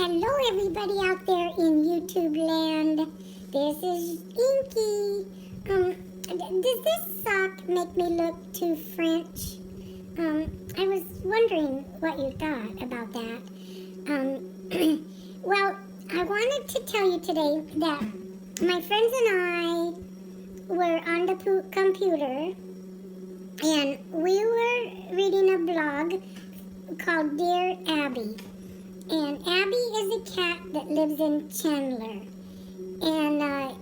Hello, everybody out there in YouTube land. This is Inkee. Does this sock make me look too French? I was wondering what you thought about that. Well, I wanted to tell you today that my friends and I were on the computer and we were reading a blog called Dear Abby. And Abby is a cat that lives in Chandler. And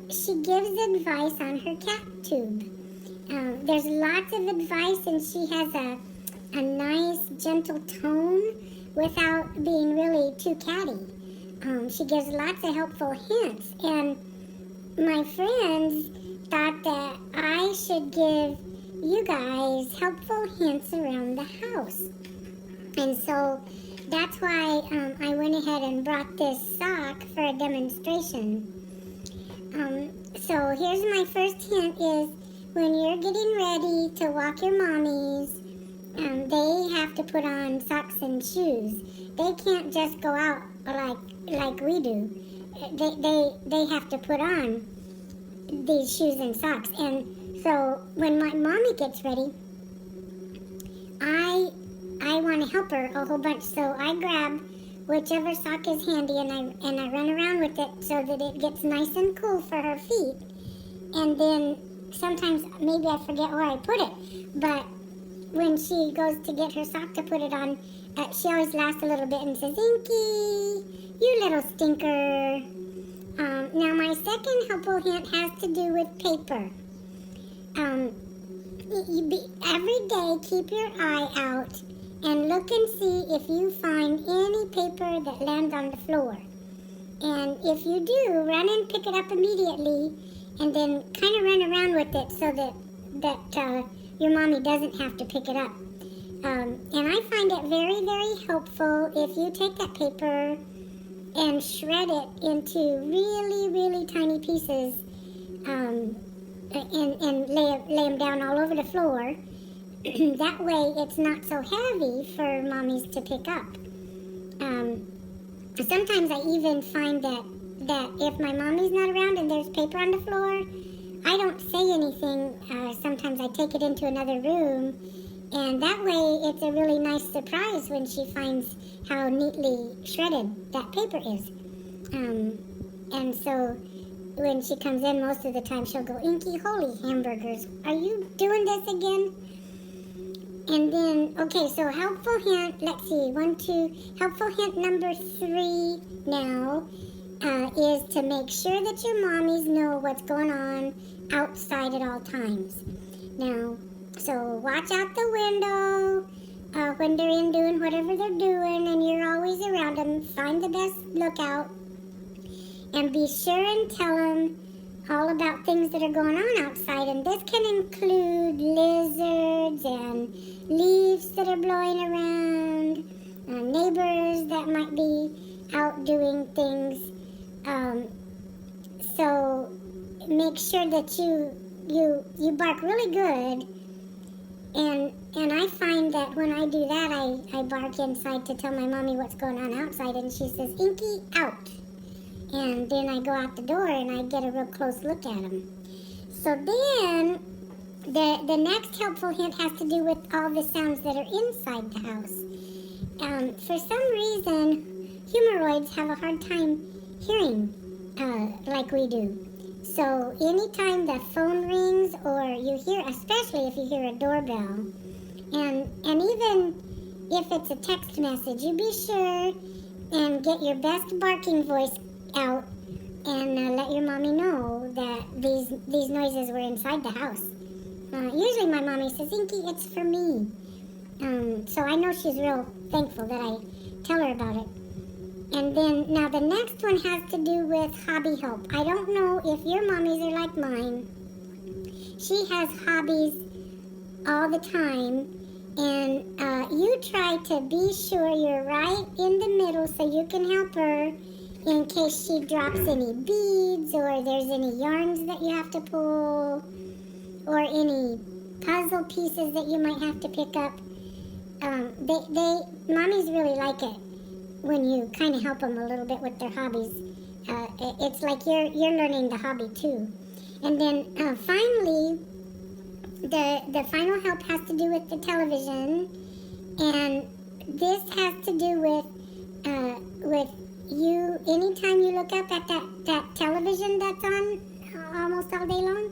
she gives advice on her cat tube. There's lots of advice, and she has a nice, gentle tone without being really too catty. She gives lots of helpful hints. And my friends thought that I should give you guys helpful hints around the house. And so that's why I went ahead and brought this sock for a demonstration. So here's my first hint is when you're getting ready to walk your mommies, they have to put on socks and shoes. They can't just go out like we do. They have to put on these shoes and socks. And so when my mommy gets ready, I want to help her a whole bunch, so I grab whichever sock is handy and I run around with it so that it gets nice and cool for her feet. And then sometimes maybe I forget where I put it, but when she goes to get her sock to put it on, she always laughs a little bit and says, "Inkee, you little stinker." Now my second helpful hint has to do with paper. Every day keep your eye out and look and see if you find any paper that lands on the floor. And if you do, run and pick it up immediately and then kind of run around with it so that your mommy doesn't have to pick it up. And I find it very, very helpful if you take that paper and shred it into really, really tiny pieces and lay them down all over the floor. That way it's not so heavy for mommies to pick up. Sometimes I even find that if my mommy's not around and there's paper on the floor, I don't say anything. Sometimes I take it into another room, and that way it's a really nice surprise when she finds how neatly shredded that paper is. And so when she comes in, most of the time she'll go, "Inkee, holy hamburgers, are you doing this again?" And then, okay, so helpful hint, let's see, 1, 2, helpful hint number 3 now is to make sure that your mommies know what's going on outside at all times. Now, so watch out the window when they're in doing whatever they're doing and you're always around them. Find the best lookout and be sure and tell them all about things that are going on outside, and this can include lizards and leaves that are blowing around, neighbors that might be out doing things. So make sure that you bark really good, and I find that when I do that, I bark inside to tell my mommy what's going on outside, and she says, "Inkee, out." And then I go out the door and I get a real close look at them. So then the next helpful hint has to do with all the sounds that are inside the house. For some reason, humoroids have a hard time hearing like we do. So anytime the phone rings or you hear, especially if you hear a doorbell, and even if it's a text message, you be sure and get your best barking voice out and let your mommy know that these noises were inside the house. Usually my mommy says, "Inkee, it's for me." So I know she's real thankful that I tell her about it. And then, now the next one has to do with hobby help. I don't know if your mommies are like mine. She has hobbies all the time, and you try to be sure you're right in the middle so you can help her in case she drops any beads or there's any yarns that you have to pull or any puzzle pieces that you might have to pick up. Mommies really like it you kind of help them a little bit with their hobbies. It's like you're learning the hobby too. And then finally, the final help has to do with the television, and this has to do with you. Anytime you look up at that television that's on almost all day long,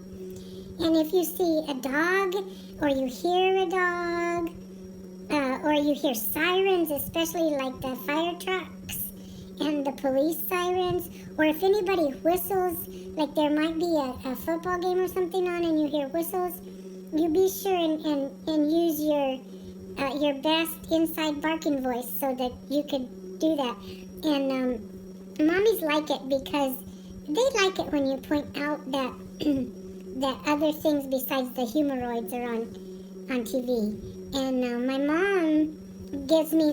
and if you see a dog or you hear a dog, or you hear sirens, especially like the fire trucks and the police sirens, or if anybody whistles, like there might be a football game or something on and you hear whistles, you be sure and use your best inside barking voice so that you could do that. And mommies like it because they like it when you point out that that other things besides the humoroids are on TV. And my mom gives me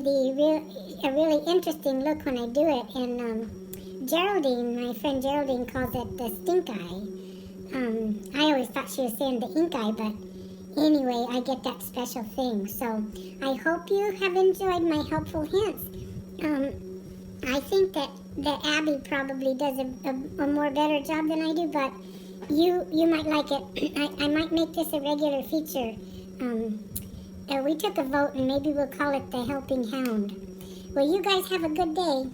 a really interesting look when I do it. And Geraldine, my friend Geraldine, calls it the stink eye. I always thought she was saying the ink eye, but anyway, I get that special thing. So I hope you have enjoyed my helpful hints. I think that Abby probably does a more better job than I do, but you might like it. I might make this a regular feature. We took a vote, and maybe we'll call it the Helping Hound. Well, you guys have a good day.